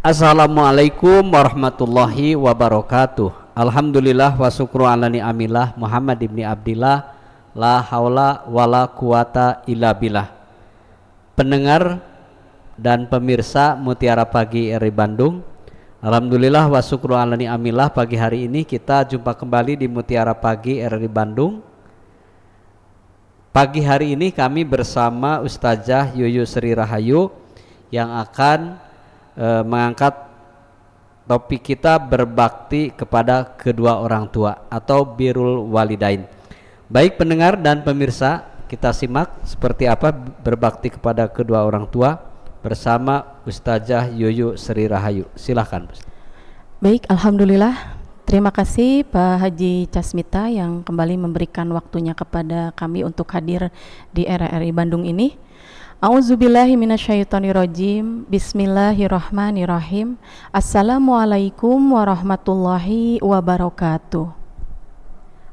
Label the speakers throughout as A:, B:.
A: Assalamualaikum warahmatullahi wabarakatuh. Alhamdulillah wa syukru ala ni'amillah Muhammad ibni Abdillah la haula wala quwata illa billah. Pendengar dan pemirsa Mutiara Pagi RRI Bandung, alhamdulillah wa syukru ala ni'amillah, pagi hari ini kita jumpa kembali di Mutiara Pagi RRI Bandung. Pagi hari ini kami bersama Ustazah Yuyu Sri Rahayu yang akan mengangkat topik kita berbakti kepada kedua orang tua atau birrul walidain. Baik pendengar dan pemirsa, kita simak seperti apa berbakti kepada kedua orang tua bersama Ustazah Yuyu Sri Rahayu. Silahkan.
B: Baik, alhamdulillah. Terima kasih Pak Haji Casmita yang kembali memberikan waktunya kepada kami untuk hadir di RRI Bandung ini. A'udzubillahi minasyaitonirrajim. Bismillahirrahmanirrahim. Assalamualaikum warahmatullahi wabarakatuh.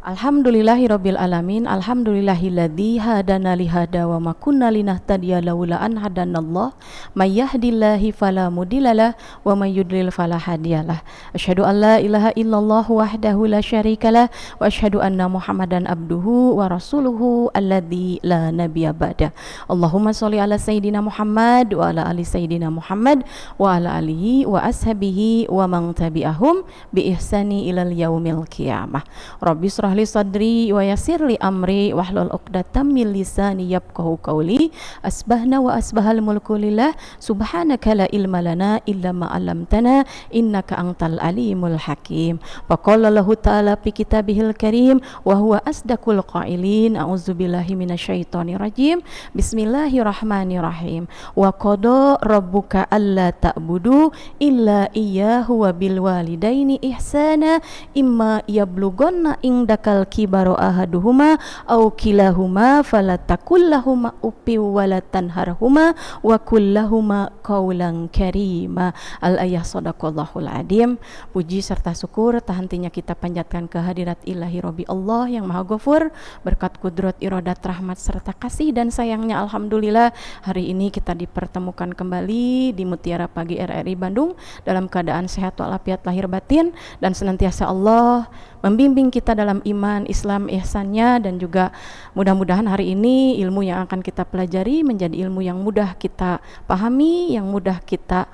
B: Alhamdulillahirabbil alamin. Alhamdulillahilladzi hadana li hada wa ma kunna linahtadiya laula an hadanallah. May yahdihillahu fala mudhillalah wa may yudlil fala hadiyalah. Asyhadu an la ilaha illallah wahdahu la syarikalah wa asyhadu anna Muhammadan abduhu wa rasuluhu alladzi la nabiyya ba'da. Allahumma shalli ala sayidina Muhammad wa ala ali sayidina Muhammad wa ala alihi wa ashabihi wa man tabi'ahum bi ihsani ilal yaumil qiyamah. Rabbi shrah li sadri wa yassir li amri wahlul 'uqdatam min lisani yafqahu qawli. Asbahna wa asbahal mulku lillah, subhanaka la ilma lana illa ma 'allamtana innaka antal alimul hakim. Wa qala lahu ta'ala fi kitabihil karim wa huwa asdaqul qailin. A'udzubillahi minasyaitonir rajim. Bismillahirrahmanirrahim. Wa qada rabbuka alla ta'budu illa iyyahu wa bil walidaini ihsana imma yablughanna indaka kibaru ahaduhuma au kilahuma falatakullahuma uppi walatanharhuma wa kullahuma qaulan karima. Al-ayah sadaqallahul adim. Puji serta syukur tak hentinya kita panjatkan kehadirat ilahi Rabbi Allah yang maha ghafur, berkat kudrat iradat rahmat serta kasih dan sayangnya alhamdulillah hari ini kita dipertemukan kembali di Mutiara Pagi RRI Bandung dalam keadaan sehat walafiat lahir batin, dan senantiasa Allah membimbing kita dalam iman, Islam, ihsannya, dan juga mudah-mudahan hari ini ilmu yang akan kita pelajari menjadi ilmu yang mudah kita pahami, yang mudah kita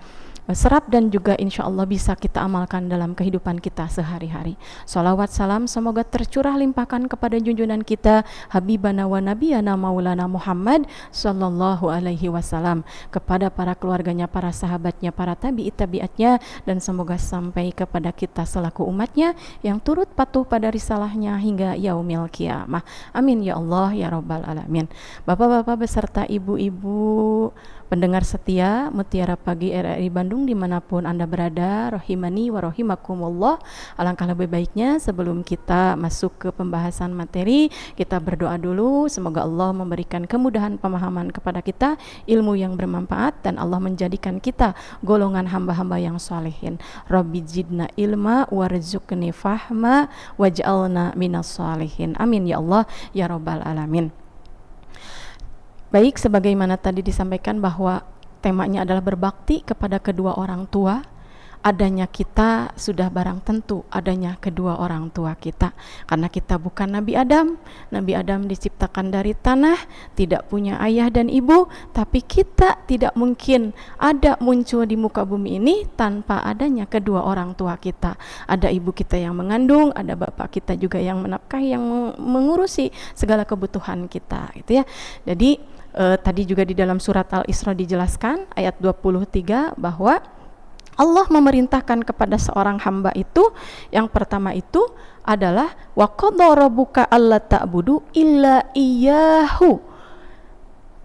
B: serap, dan juga insya Allah bisa kita amalkan dalam kehidupan kita sehari-hari. Salawat salam semoga tercurah limpahkan kepada junjungan kita Habibana wa Nabiyana Maulana Muhammad sallallahu alaihi wasallam, kepada para keluarganya, para sahabatnya, para tabi'atnya, dan semoga sampai kepada kita selaku umatnya yang turut patuh pada risalahnya hingga yaumil qiyamah. Amin ya Allah ya rabbal alamin. Bapak-bapak beserta ibu-ibu pendengar setia Mutiara Pagi RRI Bandung dimanapun Anda berada, rahimani wa rahimakumullah. Alangkah lebih baiknya sebelum kita masuk ke pembahasan materi, kita berdoa dulu. Semoga Allah memberikan kemudahan pemahaman kepada kita, ilmu yang bermanfaat, dan Allah menjadikan kita golongan hamba-hamba yang salihin. Rabbi zidna ilma warzuqni fahma waj'alna minas salihin. Amin ya Allah ya rabbal alamin. Baik, sebagaimana tadi disampaikan bahwa temanya adalah berbakti kepada kedua orang tua. Adanya kita sudah barang tentu adanya kedua orang tua kita, karena kita bukan Nabi Adam. Nabi Adam diciptakan dari tanah, tidak punya ayah dan ibu, tapi kita tidak mungkin ada muncul di muka bumi ini tanpa adanya kedua orang tua kita. Ada ibu kita yang mengandung, ada bapak kita juga yang menafkahi, yang mengurusi segala kebutuhan kita, gitu ya. Jadi tadi juga di dalam surat Al-Isra dijelaskan ayat 23 bahwa Allah memerintahkan kepada seorang hamba itu, yang pertama itu adalah wa qadha rabbuka alla ta'budu illa iyyahu,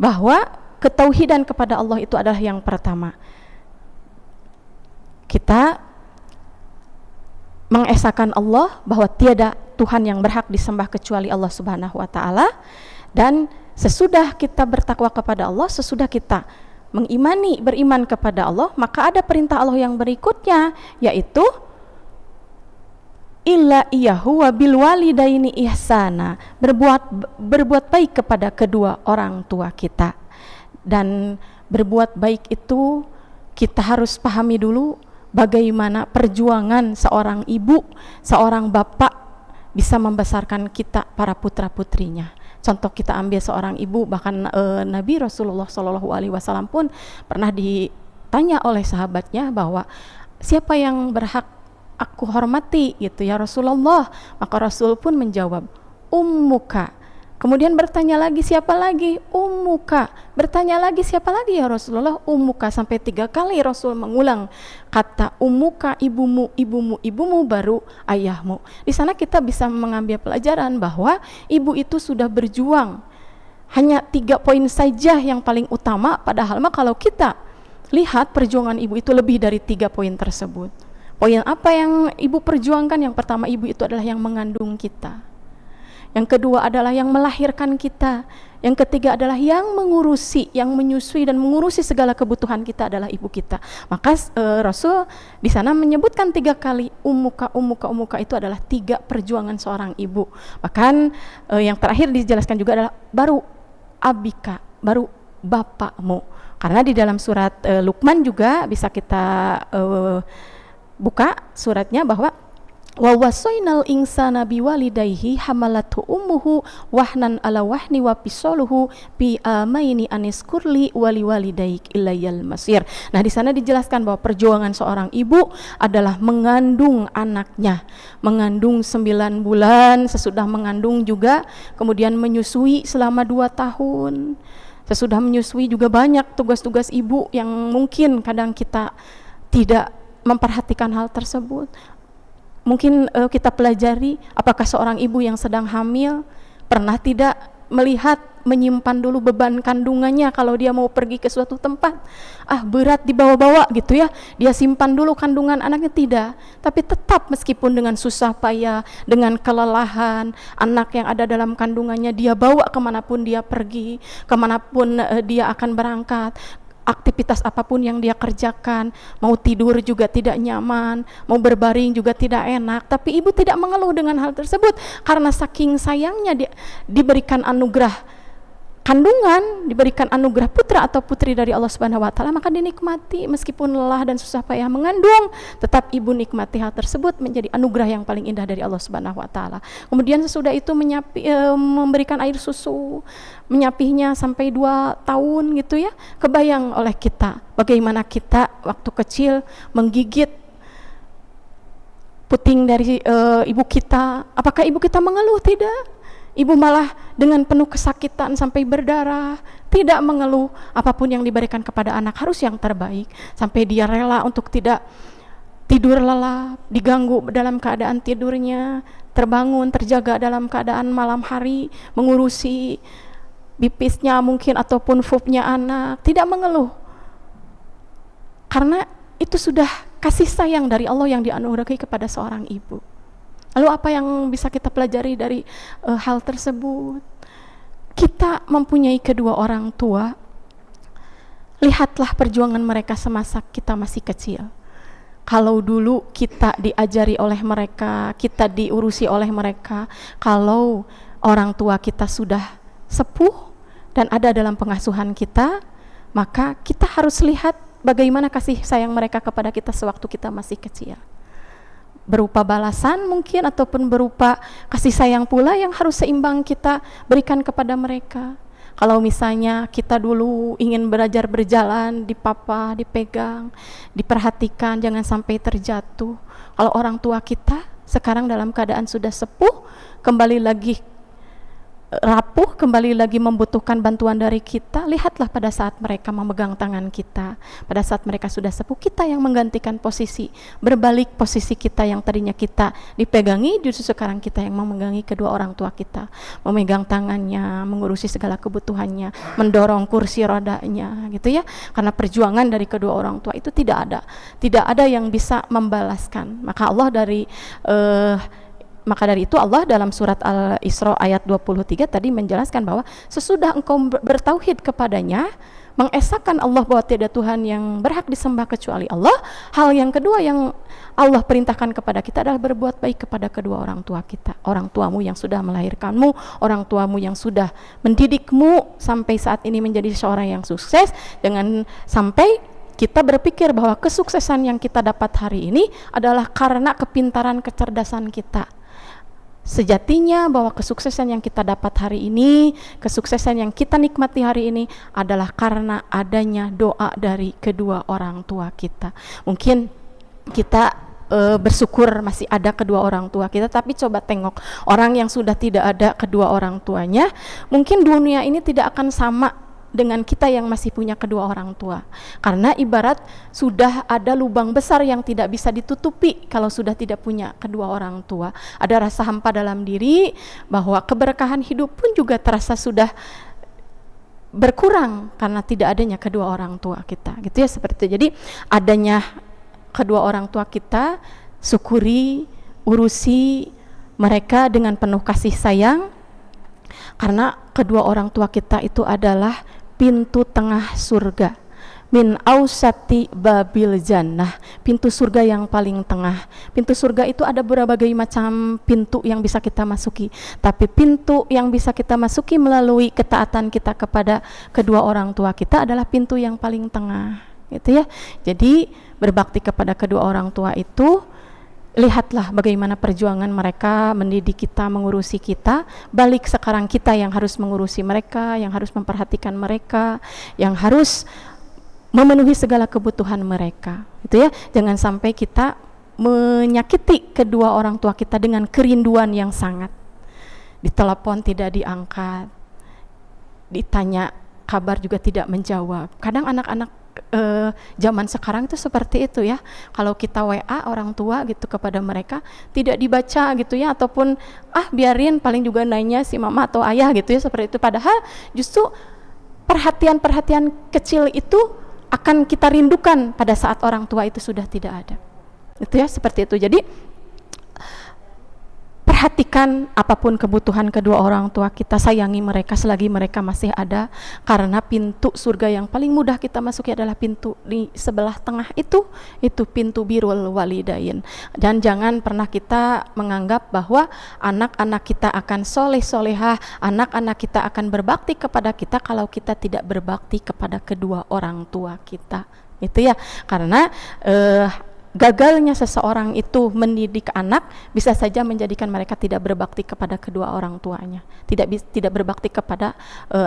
B: bahwa ketauhidan kepada Allah itu adalah yang pertama. Kita mengesahkan Allah bahwa tiada Tuhan yang berhak disembah kecuali Allah Subhanahu wa taala, dan sesudah kita bertakwa kepada Allah, sesudah kita beriman kepada Allah, maka ada perintah Allah yang berikutnya, yaitu illa iyyahu wa bil walidaini ihsana, berbuat baik kepada kedua orang tua kita. Dan berbuat baik itu kita harus pahami dulu bagaimana perjuangan seorang ibu, seorang bapak bisa membesarkan kita para putra-putrinya. Contoh kita ambil seorang ibu, bahkan Nabi Rasulullah SAW pun pernah ditanya oleh sahabatnya bahwa siapa yang berhak aku hormati gitu ya Rasulullah. Maka Rasul pun menjawab, ummuka. Kemudian bertanya lagi, siapa lagi? Ummuka. Bertanya lagi, siapa lagi ya Rasulullah? Ummuka. Sampai 3 kali Rasul mengulang kata ummuka, ibumu, ibumu, ibumu, baru ayahmu. Di sana kita bisa mengambil pelajaran bahwa ibu itu sudah berjuang. Hanya 3 poin saja yang paling utama, padahal kalau kita lihat perjuangan ibu itu lebih dari 3 poin tersebut. Poin apa yang ibu perjuangkan? Yang pertama, ibu itu adalah yang mengandung kita. Yang kedua adalah yang melahirkan kita. Yang ketiga adalah yang mengurusi, yang menyusui dan mengurusi segala kebutuhan kita adalah ibu kita. Maka Rasul di sana menyebutkan 3 kali ummuka, ummuka, ummuka, itu adalah 3 perjuangan seorang ibu. Bahkan yang terakhir dijelaskan juga adalah baru abika, baru bapakmu. Karena di dalam surat Luqman juga bisa kita buka suratnya bahwa wa wasainal insana biwalidayhi hamalathu ummuhu wahnan ala wahni wa fisaluhu bi amaini aniskurli wali walidaik ilayal masir. Nah, di sana dijelaskan bahwa perjuangan seorang ibu adalah mengandung anaknya, mengandung 9 bulan, sesudah mengandung juga kemudian menyusui selama 2 tahun. Sesudah menyusui juga banyak tugas-tugas ibu yang mungkin kadang kita tidak memperhatikan hal tersebut. Mungkin kita pelajari apakah seorang ibu yang sedang hamil pernah tidak melihat menyimpan dulu beban kandungannya kalau dia mau pergi ke suatu tempat. Berat dibawa-bawa gitu ya, dia simpan dulu kandungan anaknya, tidak. Tapi tetap meskipun dengan susah payah, dengan kelelahan, anak yang ada dalam kandungannya dia bawa kemanapun dia pergi, kemanapun dia akan berangkat. Aktivitas apapun yang dia kerjakan, mau tidur juga tidak nyaman, mau berbaring juga tidak enak, tapi ibu tidak mengeluh dengan hal tersebut karena saking sayangnya dia diberikan anugerah kandungan, diberikan anugerah putra atau putri dari Allah Subhanahu wa taala, maka dinikmati meskipun lelah dan susah payah mengandung, tetap ibu nikmati hal tersebut menjadi anugerah yang paling indah dari Allah Subhanahu wa taala. Kemudian sesudah itu memberikan air susu, menyapihnya sampai 2 tahun gitu ya. Kebayang oleh kita bagaimana kita waktu kecil menggigit puting dari ibu kita. Apakah ibu kita mengeluh? Tidak. Ibu malah dengan penuh kesakitan sampai berdarah, tidak mengeluh. Apapun yang diberikan kepada anak harus yang terbaik, sampai dia rela untuk tidak tidur lelap, diganggu dalam keadaan tidurnya, terbangun, terjaga dalam keadaan malam hari, mengurusi bipisnya mungkin ataupun fubnya anak, tidak mengeluh. Karena itu sudah kasih sayang dari Allah yang dianugerahi kepada seorang ibu. Lalu apa yang bisa kita pelajari dari hal tersebut? Kita mempunyai kedua orang tua, lihatlah perjuangan mereka semasa kita masih kecil. Kalau dulu kita diajari oleh mereka, kita diurusi oleh mereka, kalau orang tua kita sudah sepuh dan ada dalam pengasuhan kita, maka kita harus lihat bagaimana kasih sayang mereka kepada kita sewaktu kita masih kecil. Berupa balasan mungkin ataupun berupa kasih sayang pula yang harus seimbang kita berikan kepada mereka. Kalau misalnya kita dulu ingin belajar berjalan, dipapa, dipegang, diperhatikan, jangan sampai terjatuh. Kalau orang tua kita sekarang dalam keadaan sudah sepuh, kembali lagi rapuh, kembali lagi membutuhkan bantuan dari kita, lihatlah pada saat mereka memegang tangan kita, pada saat mereka sudah sepuh, kita yang menggantikan posisi, berbalik posisi kita yang tadinya kita dipegangi, justru sekarang kita yang memegangi kedua orang tua kita, memegang tangannya, mengurusi segala kebutuhannya, mendorong kursi rodanya gitu ya. Karena perjuangan dari kedua orang tua itu tidak ada yang bisa membalaskan. Maka dari itu Allah dalam surat Al-Isra ayat 23 tadi menjelaskan bahwa sesudah engkau bertauhid kepadanya, mengesahkan Allah bahwa tiada Tuhan yang berhak disembah kecuali Allah, hal yang kedua yang Allah perintahkan kepada kita adalah berbuat baik kepada kedua orang tua kita. Orang tuamu yang sudah melahirkanmu, orang tuamu yang sudah mendidikmu sampai saat ini menjadi seorang yang sukses, jangan sampai kita berpikir bahwa kesuksesan yang kita dapat hari ini adalah karena kepintaran kecerdasan kita. Sejatinya bahwa kesuksesan yang kita dapat hari ini, kesuksesan yang kita nikmati hari ini adalah karena adanya doa dari kedua orang tua kita. Mungkin kita bersyukur masih ada kedua orang tua kita, tapi coba tengok orang yang sudah tidak ada kedua orang tuanya, mungkin dunia ini tidak akan sama dengan kita yang masih punya kedua orang tua, karena ibarat sudah ada lubang besar yang tidak bisa ditutupi kalau sudah tidak punya kedua orang tua. Ada rasa hampa dalam diri, bahwa keberkahan hidup pun juga terasa sudah berkurang karena tidak adanya kedua orang tua kita, gitu ya, seperti itu. Jadi adanya kedua orang tua kita, syukuri, urusi mereka dengan penuh kasih sayang, karena kedua orang tua kita itu adalah pintu tengah surga. Min ausati babil jannah, pintu surga yang paling tengah. Pintu surga itu ada berbagai macam pintu yang bisa kita masuki, tapi pintu yang bisa kita masuki melalui ketaatan kita kepada kedua orang tua kita adalah pintu yang paling tengah, gitu ya. Jadi berbakti kepada kedua orang tua itu, lihatlah bagaimana perjuangan mereka mendidik kita, mengurusi kita. Balik sekarang kita yang harus mengurusi mereka, yang harus memperhatikan mereka, yang harus memenuhi segala kebutuhan mereka, gitu ya. Jangan sampai kita menyakiti kedua orang tua kita dengan kerinduan yang sangat. Ditelepon tidak diangkat, ditanya kabar juga tidak menjawab. Kadang anak-anak zaman sekarang itu seperti itu ya. Kalau kita WA orang tua gitu kepada mereka, tidak dibaca gitu ya, ataupun biarin, paling juga nanya si mama atau ayah gitu ya, seperti itu. Padahal justru perhatian-perhatian kecil itu akan kita rindukan pada saat orang tua itu sudah tidak ada, gitu ya, seperti itu. Jadi perhatikan apapun kebutuhan kedua orang tua kita, sayangi mereka selagi mereka masih ada, karena pintu surga yang paling mudah kita masuki adalah pintu di sebelah tengah itu pintu birrul walidain. Dan jangan pernah kita menganggap bahwa anak-anak kita akan soleh-solehah, anak-anak kita akan berbakti kepada kita kalau kita tidak berbakti kepada kedua orang tua kita, itu ya. Karena gagalnya seseorang itu mendidik anak bisa saja menjadikan mereka tidak berbakti kepada kedua orang tuanya, tidak berbakti kepada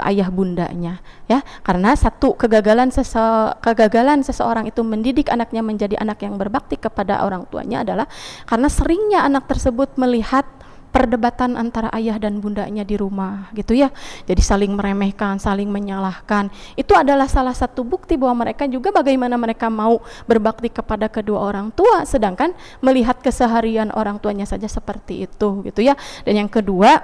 B: ayah bundanya, ya. Karena satu kegagalan seseorang itu mendidik anaknya menjadi anak yang berbakti kepada orang tuanya adalah karena seringnya anak tersebut melihat perdebatan antara ayah dan bundanya di rumah, gitu ya. Jadi saling meremehkan, saling menyalahkan. Itu adalah salah satu bukti bahwa mereka juga bagaimana mereka mau berbakti kepada kedua orang tua, sedangkan melihat keseharian orang tuanya saja seperti itu, gitu ya. Dan yang kedua,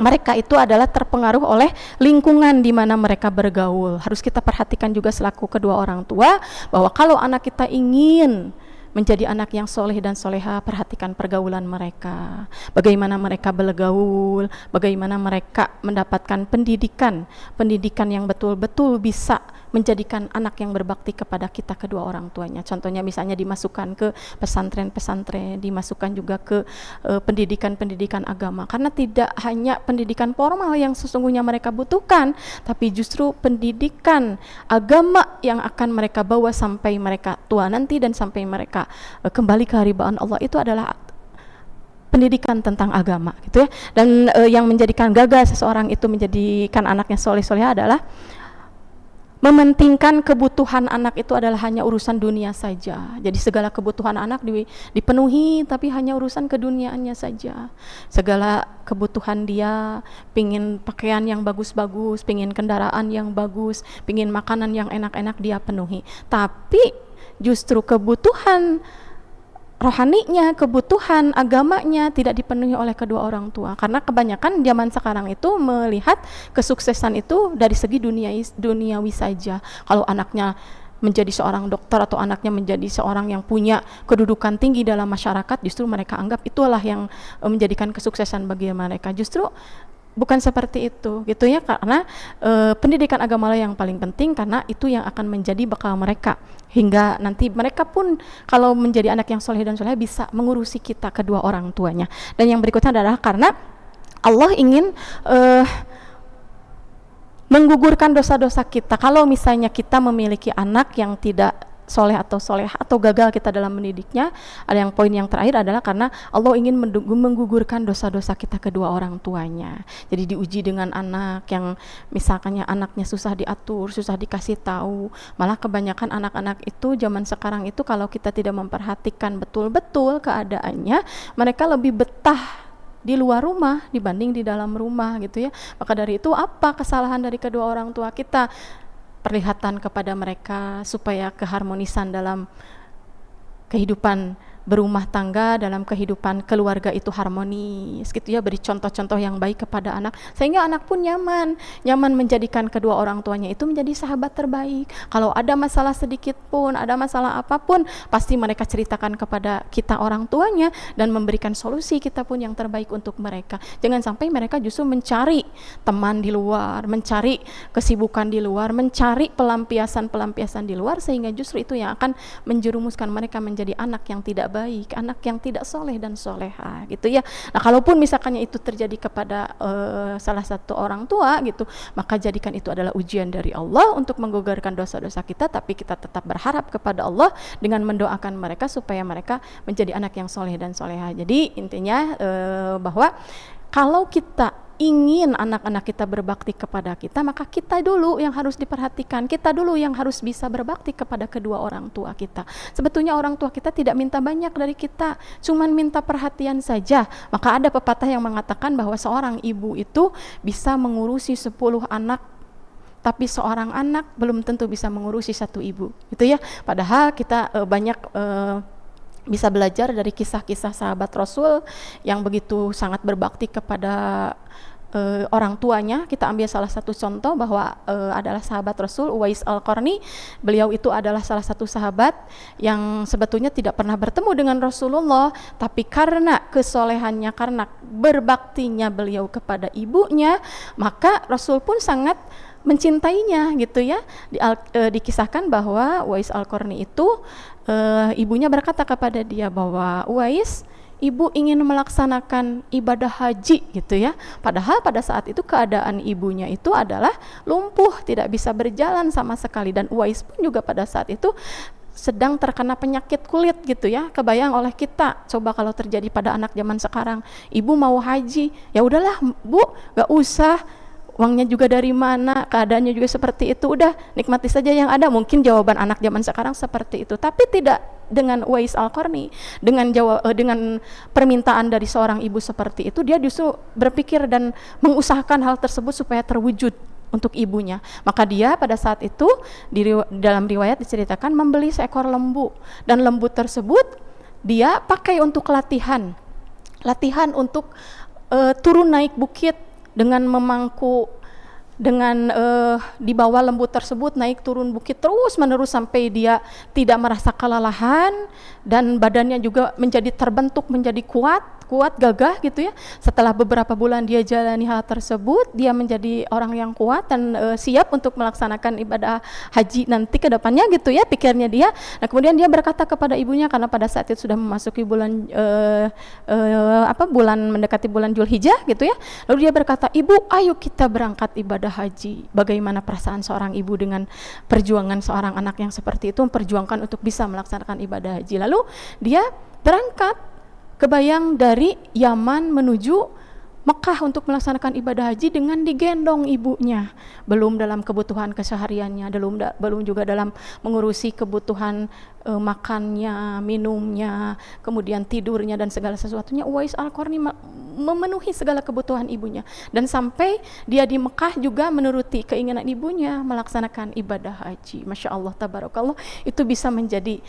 B: mereka itu adalah terpengaruh oleh lingkungan di mana mereka bergaul. Harus kita perhatikan juga selaku kedua orang tua, bahwa kalau anak kita ingin menjadi anak yang soleh dan soleha, perhatikan pergaulan mereka, bagaimana mereka bergaul, bagaimana mereka mendapatkan pendidikan yang betul-betul bisa menjadikan anak yang berbakti kepada kita kedua orang tuanya. Contohnya misalnya dimasukkan ke pesantren-pesantren, dimasukkan juga ke pendidikan-pendidikan agama, karena tidak hanya pendidikan formal yang sesungguhnya mereka butuhkan, tapi justru pendidikan agama yang akan mereka bawa sampai mereka tua nanti dan sampai mereka kembali ke haribaan Allah, itu adalah pendidikan tentang agama, gitu ya. Dan yang menjadikan gagal seseorang itu menjadikan anaknya soleh-soleh adalah mementingkan kebutuhan anak itu adalah hanya urusan dunia saja. Jadi segala kebutuhan anak dipenuhi, tapi hanya urusan keduniaannya saja. Segala kebutuhan dia, pingin pakaian yang bagus-bagus, pingin kendaraan yang bagus, pingin makanan yang enak-enak, dia penuhi. Tapi justru kebutuhan rohaninya, kebutuhan agamanya tidak dipenuhi oleh kedua orang tua, karena kebanyakan zaman sekarang itu melihat kesuksesan itu dari segi duniawi saja. Kalau anaknya menjadi seorang dokter atau anaknya menjadi seorang yang punya kedudukan tinggi dalam masyarakat, justru mereka anggap itulah yang menjadikan kesuksesan bagi mereka. Justru bukan seperti itu, gitu ya. Karena pendidikan agama lah yang paling penting, karena itu yang akan menjadi bekal mereka hingga nanti mereka pun kalau menjadi anak yang soleh dan soleh bisa mengurusi kita kedua orang tuanya. Dan yang berikutnya adalah karena Allah ingin menggugurkan dosa-dosa kita. Kalau misalnya kita memiliki anak yang tidak soleh atau solehah atau gagal kita dalam mendidiknya. Ada yang poin yang terakhir adalah karena Allah ingin menggugurkan dosa-dosa kita kedua orang tuanya. Jadi diuji dengan anak yang misalkannya anaknya susah diatur, susah dikasih tahu. Malah kebanyakan anak-anak itu zaman sekarang itu kalau kita tidak memperhatikan betul-betul keadaannya, mereka lebih betah di luar rumah dibanding di dalam rumah gitu ya. Maka dari itu apa kesalahan dari kedua orang tua kita? Perlihatan kepada mereka supaya keharmonisan dalam kehidupan berumah tangga, dalam kehidupan keluarga itu harmonis gitu ya. Beri contoh-contoh yang baik kepada anak sehingga anak pun nyaman menjadikan kedua orang tuanya itu menjadi sahabat terbaik. Kalau ada masalah sedikit pun, ada masalah apapun, pasti mereka ceritakan kepada kita orang tuanya dan memberikan solusi kita pun yang terbaik untuk mereka. Jangan sampai mereka justru mencari teman di luar, mencari kesibukan di luar, mencari pelampiasan di luar, sehingga justru itu yang akan menjerumuskan mereka menjadi anak yang tidak baik, anak yang tidak soleh dan soleha gitu ya. Nah, kalaupun misalkannya itu terjadi kepada salah satu orang tua gitu, maka jadikan itu adalah ujian dari Allah untuk menggugurkan dosa-dosa kita, tapi kita tetap berharap kepada Allah dengan mendoakan mereka supaya mereka menjadi anak yang soleh dan soleha. Jadi intinya bahwa kalau kita ingin anak-anak kita berbakti kepada kita, maka kita dulu yang harus diperhatikan, kita dulu yang harus bisa berbakti kepada kedua orang tua kita. Sebetulnya orang tua kita tidak minta banyak dari kita, cuman minta perhatian saja. Maka ada pepatah yang mengatakan bahwa seorang ibu itu bisa mengurusi 10 anak, tapi seorang anak belum tentu bisa mengurusi satu ibu, gitu ya. Padahal kita banyak bisa belajar dari kisah-kisah sahabat Rasul yang begitu sangat berbakti kepada orang tuanya. Kita ambil salah satu contoh bahwa adalah sahabat Rasul Uwais Al-Qarni. Beliau itu adalah salah satu sahabat yang sebetulnya tidak pernah bertemu dengan Rasulullah, tapi karena kesolehannya, karena berbaktinya beliau kepada ibunya, maka Rasul pun sangat mencintainya gitu ya. Dikisahkan bahwa Uwais Al-Qarni itu ibunya berkata kepada dia bahwa, Uwais, ibu ingin melaksanakan ibadah haji gitu ya. Padahal pada saat itu keadaan ibunya itu adalah lumpuh, tidak bisa berjalan sama sekali, dan Uwais pun juga pada saat itu sedang terkena penyakit kulit gitu ya. Kebayang oleh kita, coba kalau terjadi pada anak zaman sekarang, ibu mau haji, ya udahlah Bu, gak usah, uangnya juga dari mana, keadaannya juga seperti itu, udah nikmati saja yang ada. Mungkin jawaban anak zaman sekarang seperti itu, tapi tidak dengan Uwais Al-Qarni. Dengan permintaan dari seorang ibu seperti itu, dia justru berpikir dan mengusahakan hal tersebut supaya terwujud untuk ibunya. Maka dia pada saat itu dalam riwayat diceritakan membeli seekor lembu, dan lembu tersebut dia pakai untuk latihan untuk turun naik bukit dengan memangku, dengan dibawa lembu tersebut naik turun bukit terus menerus sampai dia tidak merasa kelelahan dan badannya juga menjadi terbentuk menjadi kuat gagah gitu ya. Setelah beberapa bulan dia jalani hal tersebut, dia menjadi orang yang kuat dan siap untuk melaksanakan ibadah haji nanti ke depannya gitu ya, pikirnya dia. Nah, kemudian dia berkata kepada ibunya, karena pada saat itu sudah memasuki bulan bulan mendekati bulan Zulhijjah gitu ya. Lalu dia berkata, "Ibu, ayo kita berangkat ibadah haji." Bagaimana perasaan seorang ibu dengan perjuangan seorang anak yang seperti itu, memperjuangkan untuk bisa melaksanakan ibadah haji. Lalu dia berangkat, kebayang, dari Yaman menuju Mekah untuk melaksanakan ibadah haji dengan digendong ibunya. Belum dalam kebutuhan kesehariannya, belum juga dalam mengurusi kebutuhan makannya, minumnya, kemudian tidurnya dan segala sesuatunya. Uwais Al-Qarni memenuhi segala kebutuhan ibunya, dan sampai dia di Mekah juga menuruti keinginan ibunya melaksanakan ibadah haji. Masya Allah, tabarakallah. Itu bisa menjadi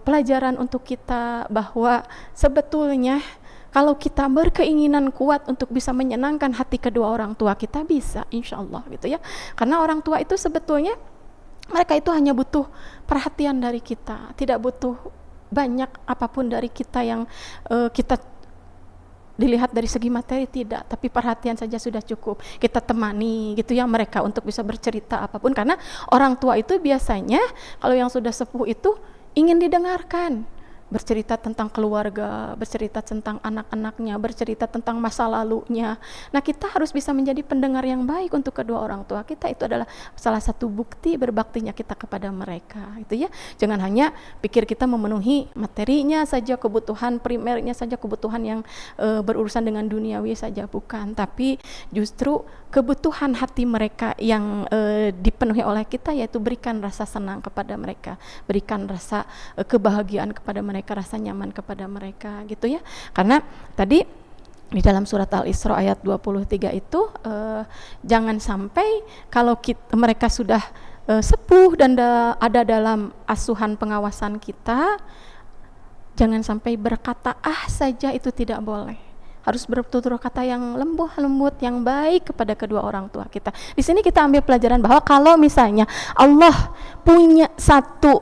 B: pelajaran untuk kita bahwa sebetulnya kalau kita berkeinginan kuat untuk bisa menyenangkan hati kedua orang tua kita, bisa, insya Allah gitu ya. Karena orang tua itu sebetulnya mereka itu hanya butuh perhatian dari kita, tidak butuh banyak apapun dari kita yang kita dilihat dari segi materi, tidak, tapi perhatian saja sudah cukup. Kita temani gitu ya mereka untuk bisa bercerita apapun, karena orang tua itu biasanya kalau yang sudah sepuh itu ingin didengarkan. bercerita tentang keluarga, bercerita tentang anak-anaknya, bercerita tentang masa lalunya. Nah, kita harus bisa menjadi pendengar yang baik untuk kedua orang tua kita. Itu adalah salah satu bukti berbaktinya kita kepada mereka. Itu ya. Jangan hanya pikir kita memenuhi materinya saja, kebutuhan primernya saja, kebutuhan yang berurusan dengan duniawi saja, bukan. Tapi justru kebutuhan hati mereka yang dipenuhi oleh kita, yaitu berikan rasa senang kepada mereka, berikan rasa kebahagiaan kepada mereka, rasa nyaman kepada mereka, gitu ya. Karena tadi di dalam surat Al-Isra ayat 23 itu jangan sampai kalau mereka sudah sepuh dan ada dalam asuhan pengawasan kita, jangan sampai berkata saja, itu tidak boleh. Harus bertutur kata yang lembut, yang baik kepada kedua orang tua kita. Di sini kita ambil pelajaran bahwa kalau misalnya Allah punya satu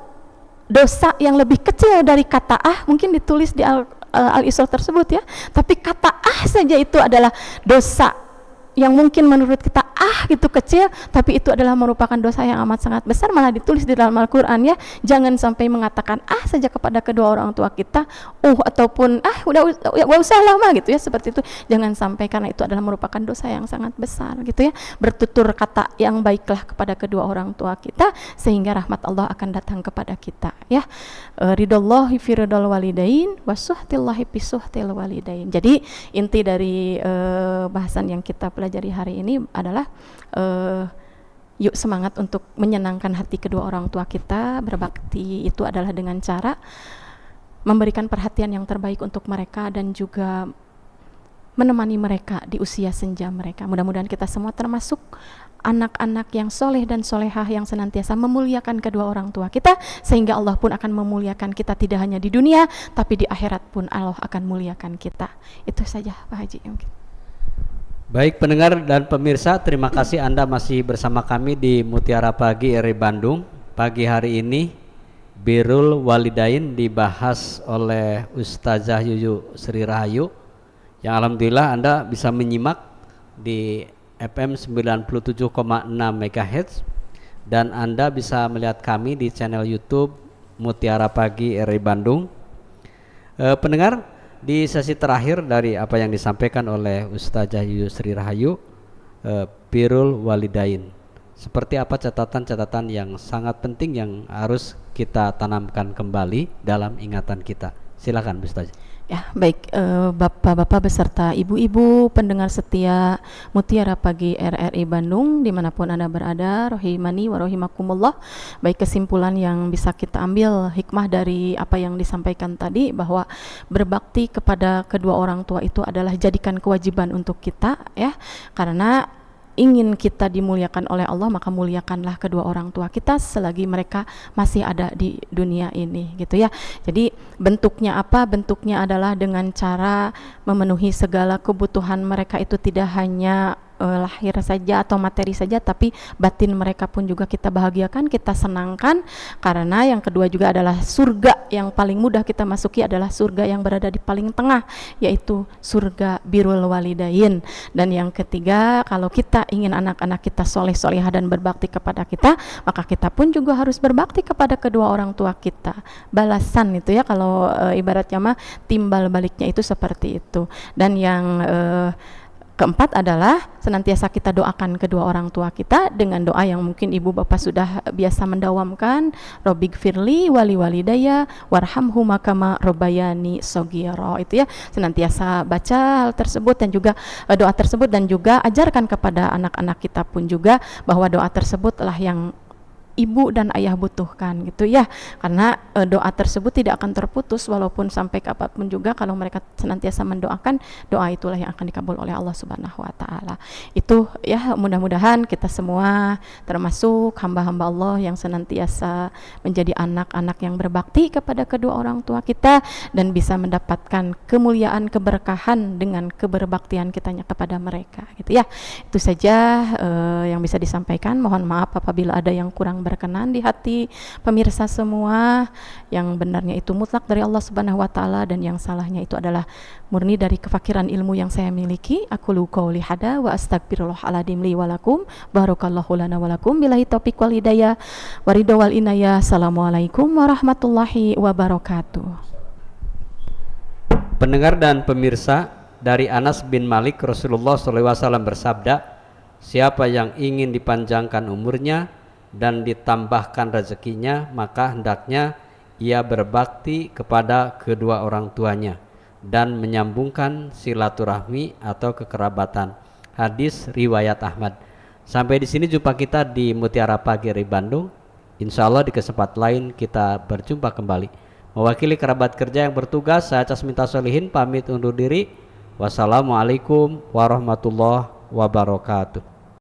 B: dosa yang lebih kecil dari kata mungkin ditulis di Al-Isra tersebut ya, tapi kata saja itu adalah dosa yang mungkin menurut kita gitu kecil, tapi itu adalah merupakan dosa yang amat sangat besar, malah ditulis di dalam Al-Quran ya. Jangan sampai mengatakan saja kepada kedua orang tua kita, ataupun udah usah lama gitu ya, seperti itu. Jangan sampai, karena itu adalah merupakan dosa yang sangat besar gitu ya. Bertutur kata yang baiklah kepada kedua orang tua kita, sehingga rahmat Allah akan datang kepada kita ya. Ridallahi fi ridal walidain wa suhtillahi fi suhtil walidain. Jadi inti dari bahasan yang kita pelajari hari ini adalah yuk semangat untuk menyenangkan hati kedua orang tua kita. Berbakti itu adalah dengan cara memberikan perhatian yang terbaik untuk mereka dan juga menemani mereka di usia senja mereka. Mudah-mudahan kita semua termasuk anak-anak yang soleh dan solehah yang senantiasa memuliakan kedua orang tua kita, sehingga Allah pun akan memuliakan kita tidak hanya di dunia, tapi di akhirat pun Allah akan muliakan kita. Itu saja Pak Haji.
A: Baik pendengar dan pemirsa, terima kasih Anda masih bersama kami di Mutiara Pagi RRI Bandung. Pagi hari ini Birrul Walidain dibahas oleh Ustazah Yuyu Sri Rahayu, yang alhamdulillah Anda bisa menyimak di FM 97,6 MHz, dan Anda bisa melihat kami di channel YouTube Mutiara Pagi RRI Bandung. Pendengar, di sesi terakhir dari apa yang disampaikan oleh Ustazah Yuyu Sri Rahayu, Birrul Walidain, seperti apa catatan-catatan yang sangat penting yang harus kita tanamkan kembali dalam ingatan kita. Silakan Ustazah.
B: Ya, baik, bapak-bapak beserta ibu-ibu pendengar setia Mutiara Pagi RRI Bandung dimanapun Anda berada, rohimani wa rohimakumullah. Baik, kesimpulan yang bisa kita ambil hikmah dari apa yang disampaikan tadi, bahwa berbakti kepada kedua orang tua itu adalah jadikan kewajiban untuk kita ya, karena ingin kita dimuliakan oleh Allah, maka muliakanlah kedua orang tua kita selagi mereka masih ada di dunia ini gitu ya. Jadi bentuknya apa? Bentuknya adalah dengan cara memenuhi segala kebutuhan mereka, itu tidak hanya lahir saja atau materi saja, tapi batin mereka pun juga kita bahagiakan, kita senangkan. Karena yang kedua juga adalah surga yang paling mudah kita masuki adalah surga yang berada di paling tengah, yaitu surga Birrul Walidain. Dan yang ketiga, kalau kita ingin anak-anak kita soleh-solehah dan berbakti kepada kita, maka kita pun juga harus berbakti kepada kedua orang tua kita. Balasan itu ya, kalau ibaratnya mah timbal baliknya itu seperti itu. Dan yang keempat adalah senantiasa kita doakan kedua orang tua kita dengan doa yang mungkin ibu bapak sudah biasa mendawamkan, Robbighfirli wali walidaya warhamhuma kama robbayani shoghira. Itu ya, senantiasa baca hal tersebut dan juga doa tersebut, dan juga ajarkan kepada anak-anak kita pun juga bahwa doa tersebutlah yang ibu dan ayah butuhkan gitu ya, karena doa tersebut tidak akan terputus walaupun sampai kapanpun juga. Kalau mereka senantiasa mendoakan, doa itulah yang akan dikabul oleh Allah Subhanahu wa taala. Itu ya, mudah-mudahan kita semua termasuk hamba-hamba Allah yang senantiasa menjadi anak-anak yang berbakti kepada kedua orang tua kita dan bisa mendapatkan kemuliaan, keberkahan dengan keberbaktian kitanya kepada mereka gitu ya. Itu saja yang bisa disampaikan. Mohon maaf apabila ada yang kurang berkenan di hati pemirsa semua. Yang benarnya itu mutlak dari Allah Subhanahu wa taala, dan yang salahnya itu adalah murni dari kefakiran ilmu yang saya miliki. Aku qouli hada wa astagfirullahaladzim li walakum. Barakallahu lana walakum. Billahi taufiq wal hidayah wa ridha wal inayah. Assalamualaikum warahmatullahi wabarakatuh.
A: Pendengar dan pemirsa, dari Anas bin Malik Rasulullah SAW bersabda, siapa yang ingin dipanjangkan umurnya dan ditambahkan rezekinya, maka hendaknya ia berbakti kepada kedua orang tuanya dan menyambungkan silaturahmi atau kekerabatan. Hadis riwayat Ahmad. Sampai di sini jumpa kita di Mutiara Pagi dari Bandung. Insya Allah di kesempatan lain kita berjumpa kembali. Mewakili kerabat kerja yang bertugas, saya Casminta Solihin pamit undur diri. Wassalamualaikum warahmatullahi wabarakatuh.